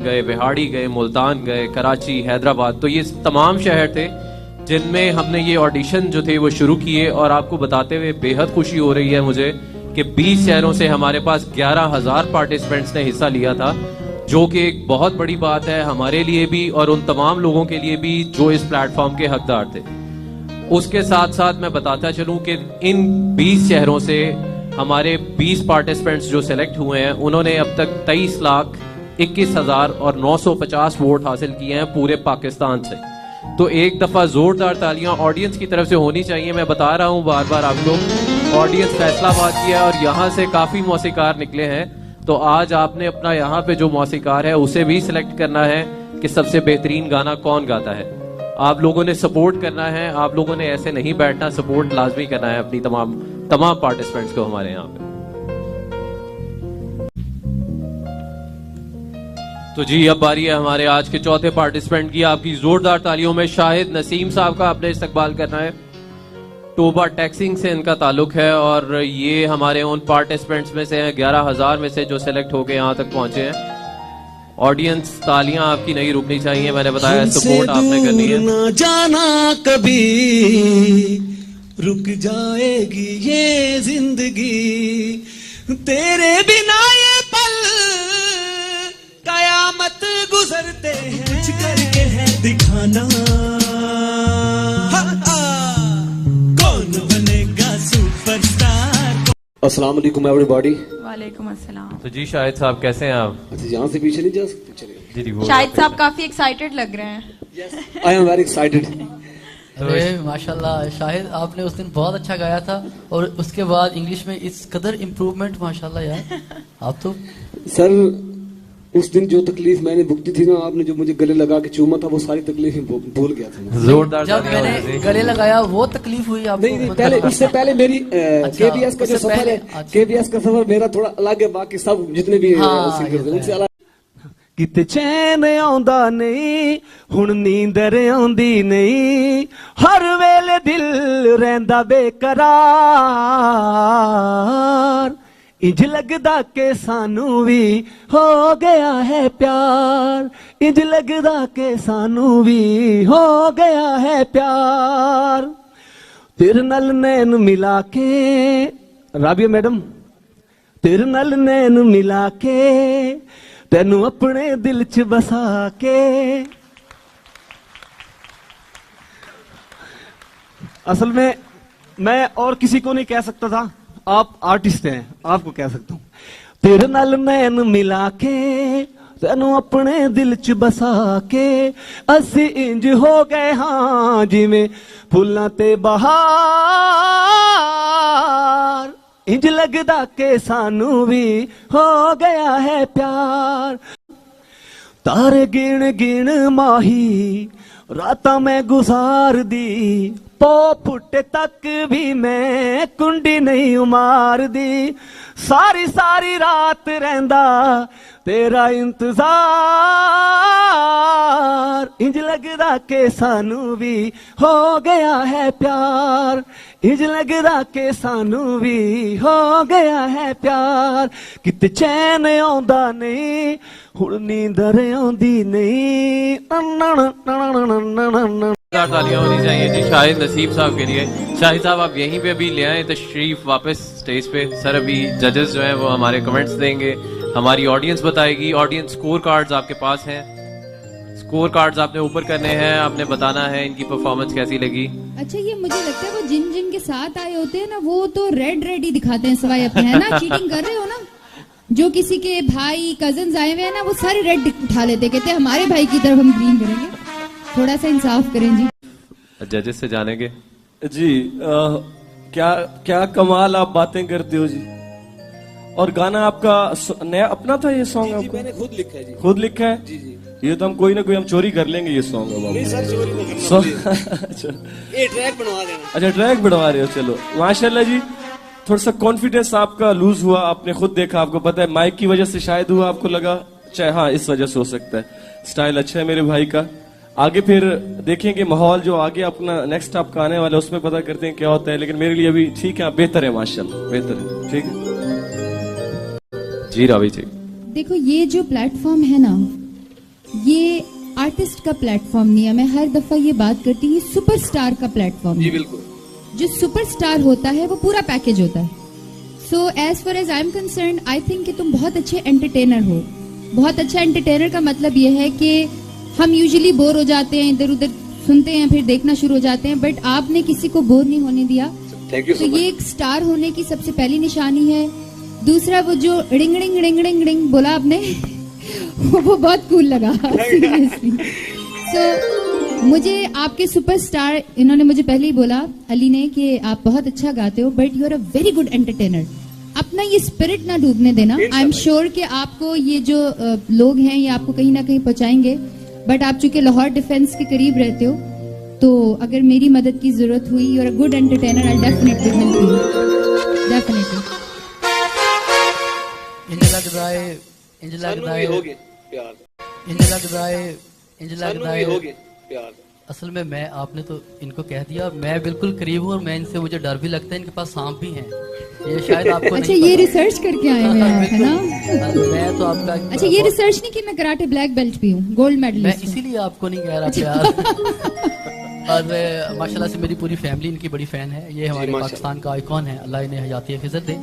गए, बिहाड़ी गए, मुल्तान गए, कराची, हैदराबाद, तो ये तमाम शहर थे जिनमें हमने ये ऑडिशन जो थे वो शुरू किए। और आपको बताते हुए बेहद खुशी हो रही है मुझे कि 20 शहरों से हमारे पास 11,000 पार्टिसिपेंट्स ने हिस्सा लिया था, जो कि एक बहुत बड़ी बात है हमारे लिए भी और उन तमाम लोगों के लिए भी जो इस प्लेटफॉर्म के हकदार थे। उसके साथ साथ मैं बताता चलूं कि इन 20 शहरों से हमारे 20 पार्टिसिपेंट्स जो सिलेक्ट हुए हैं उन्होंने अब तक 23,21,950 वोट हासिल किए हैं पूरे पाकिस्तान से। तो एक दफा जोरदार तालियां ऑडियंस की तरफ से होनी चाहिए। मैं बता रहा हूं बार बार आपको, ऑडियंस फैसलाबाद किया और यहाँ से काफी मौसीकार निकले हैं। तो आज आपने अपना यहाँ पे जो मौसीकार है उसे भी सिलेक्ट करना है कि सबसे बेहतरीन गाना कौन गाता है। आप लोगों ने सपोर्ट करना है, आप लोगों ने ऐसे नहीं बैठना, सपोर्ट लाजमी करना है अपनी तमाम पार्टिसिपेंट्स को हमारे यहाँ पे। तो जी अब बारी है हमारे आज के चौथे पार्टिसिपेंट की। आपकी जोरदार तालियों में शाहिद नसीम साहब का आपने इस्तकबाल करना है। टोबा टैक्सिंग से इनका ताल्लुक है और ये हमारे उन पार्टिसिपेंट्स में से हैं 11,000 में से जो सिलेक्ट होके यहाँ तक पहुंचे हैं। ऑडियंस तालियां आपकी नहीं रुकनी चाहिए, मैंने बताया सपोर्ट आपने करनी है। ना जाना कभी रुक जाएगी ये जिंदगी, तेरे बिना ये पल कयामत गुजरते हैं, कुछ करके है दिखाना, कौन बनेगा सुपरस्टार। अस्सलाम वालेकुम एवरीबॉडी। वालेकुम अस्सलाम। तो जी शाहिद साहब कैसे हैं आप? अच्छा यहाँ से पीछे नहीं जा सकते, चलिए। जी शाहिद साहब काफी एक्साइटेड लग रहे हैं। I am very excited. अरे माशाल्लाह शाहिद, आपने उस दिन बहुत अच्छा गाया था और उसके बाद इंग्लिश में इस कदर इम्प्रूवमेंट, माशाल्लाह यार आप तो। सर उस दिन जो तकलीफ मैंने भुगती थी ना, आपने जो मुझे गले लगा के चूमा था वो सारी तकलीफ भूल गया था। जोरदार जब मैंने गले लगाया वो तकलीफ हुई आपको? नहीं पहले, उससे पहले मेरी केबीएस का जो सफर है, केबीएस का सफर मेरा थोड़ा अलग है, बाकी सब जितने भी सिंगर थे उनसे अलग। किते चैन आंदा नहीं हुण नींदर आंदी नहीं, हर वेले दिल रहिंदा बेकरार, इंज लगदा के सानू भी हो गया है प्यार, इंज लगदा के सानू भी हो गया है प्यार, तेरे नल नैन मिला के, राबिया मैडम तेरे नल नैन मिला के, तेनू अपने दिल च बसा के। असल में मैं और किसी को नहीं कह सकता था, आप आर्टिस्ट हैं, आपको कह सकता हूं। तेरे नाल नैन मिला के, तेनू अपने दिल च बसा के, असी इंज हो गए हाँ जिवें फुल्लां ते बहार, इंज लगदा के सानू भी हो गया है प्यार, तारे गिण गिण माही रातां मैं गुजार दी, पो फुटे तक भी मैं कुंडी नहीं उमार दी, सारी सारी रात रहंदा तेरा इंतजार, इंज लगदा के सानू भी हो गया है प्यार, इंज लगदा के सानू भी हो गया है प्यार, किते चैन आंदा नहीं हुण नींदर आंदी नहीं। तालियां होनी चाहिए जी शाहिद नसीम साहब के लिए। शाहिद साहब आप यहीं पे भी ले आए तशरीफ वापस स्टेज पे। सर अभी जजेस जो हैं वो हमारे कमेंट्स देंगे, हमारी ऑडियंस बताएगी। ऑडियंस स्कोर कार्ड्स आपके पास हैं, स्कोर कार्ड्स आपने ऊपर करने हैं, आपने बताना है इनकी परफॉर्मेंस कैसी लगी। अच्छा ये मुझे लगता है वो जिन जिन के साथ आए होते हैं ना वो तो रेड रेड ही दिखाते हैं सिवाय अपने, है ना? चीटिंग कर रहे हो ना? जो किसी के भाई कजन्स आए हुए हैं ना वो सारे रेड उठा लेते, कहते हैं हमारे भाई की तरफ हम ग्रीन करेंगे। थोड़ा सा इंसाफ करें जी। जजेस से जानेंगे जी। क्या क्या कमाल आप बातें करते हो जी। और गाना आपका नया अपना था ये सॉन्ग? आपको मैंने खुद लिखा है जी। खुद लिखा है जी? ये तो हम कोई ना कोई हम चोरी कर लेंगे ये सॉन्ग। अच्छा ट्रैक बनवा देना। अच्छा ट्रैक बनवा रहे हो, चलो माशाल्लाह जी। थोड़ा सा कॉन्फिडेंस आपका लूज हुआ, आपने खुद देखा, आपको पता है माइक की वजह से शायद हुआ, आपको लगा चाहे हाँ इस वजह से हो सकता है। स्टाइल अच्छा है मेरे भाई का। आगे फिर देखेंगे माहौल जो आगे अपना नेक्स्ट आपका आने वाला है उसमें पता करते हैं क्या होता है, लेकिन मेरे लिए अभी ठीक है, बेहतर है माशाल्लाह, बेहतर है। ठीक है जी रावी जी। देखो ये जो प्लेटफॉर्म है ना आर्टिस्ट का प्लेटफॉर्म नहीं है। मैं हर दफा ये बात करती हूँ, सुपरस्टार का प्लेटफॉर्म जी बिल्कुल। जो सुपरस्टार होता है वो पूरा पैकेज होता है। So as far as I am concerned, I think कि तुम बहुत अच्छे एंटरटेनर हो। बहुत अच्छा एंटरटेनर का मतलब ये है कि हम यूजुअली बोर हो जाते हैं, इधर उधर सुनते हैं, फिर देखना शुरू हो जाते हैं, बट आपने किसी को बोर नहीं होने दिया। तो ये एक स्टार होने की सबसे पहली निशानी है। दूसरा, वो जो ring ring ring ring ring बोला आपने वो बहुत कूल लगा सीरियसली। सो मुझे आपके सुपरस्टार, इन्होंने मुझे पहले ही बोला, अली ने, कि आप बहुत अच्छा गाते हो but you are a very good entertainer. अपना ये स्पिरिट ना डूबने देना। आई एम श्योर कि आपको ये जो लोग हैं ये आपको कहीं ना कहीं पहुंचाएंगे, बट आप चूंकि लाहौर डिफेंस के करीब रहते हो, तो अगर मेरी मदद की जरूरत हुई, you are a good entertainer, I definitely help you, definitely. इंज लगदा है असल में मैं, आपने तो इनको कह दिया, मैं बिल्कुल करीब हूँ और मैं इनसे, मुझे डर भी लगता है, इनके पास सांप भी हैं। ये शायद आपको अच्छा, नहीं ये पता। रिसर्च करके आए हुए हैं आप, है ना? मैं तो आपका अच्छा, ये रिसर्च नहीं कि मैं कराटे ब्लैक बेल्ट भी हूँ, गोल्ड मैं मेडलिस्ट हूँ। इसीलिए आपको नहीं कह रहा प्यार। और माशाल्लाह से मेरी पूरी फैमिली इनकी बड़ी फैन है। ये हमारे पाकिस्तान का आइकॉन है, अल्लाह इन्हें हयाती हिफाजत दे।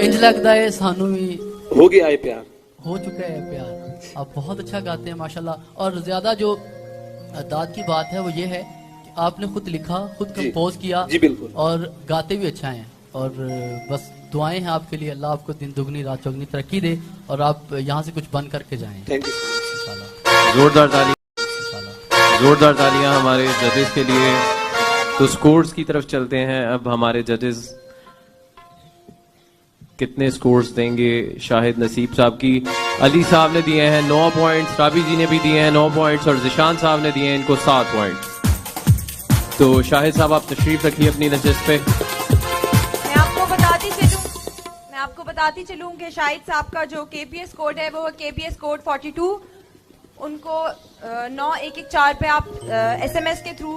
इंज लगता है सानू भी हो गया है प्यार, हो चुका है प्यार। आप बहुत अच्छा गाते हैं माशाल्लाह। और ज्यादा जो दाद की बात है वो ये है कि आपने खुद लिखा, खुद कंपोज किया जी, बिल्कुल, और गाते भी अच्छा हैं। और बस दुआएं हैं आपके लिए, अल्लाह आपको दिन दुगनी रात चौगनी तरक्की दे और आप यहाँ से कुछ बन करके जाएं। Thank you. इंशाल्लाह। जोरदार तालियां हमारे जजेस के लिए। तो स्कोर्स की तरफ चलते हैं। अब हमारे जजेस कितने स्कोर्स देंगे शाहिद नसीब साहब की। अली साहब ने दिए हैं 9 पॉइंट्स, राबी जी ने भी दिए हैं 9 पॉइंट्स और जिशान साहब ने दिए हैं इनको 7 पॉइंट्स। तो शाहिद साहब आप तशरीफ रखिए अपनी नशिस्त पे। मैं आपको बताती चलूं कि शाहिद साहब का जो KPS कोड है वो KPS कोड 42। उनको 9114 पे आप SMS के थ्रू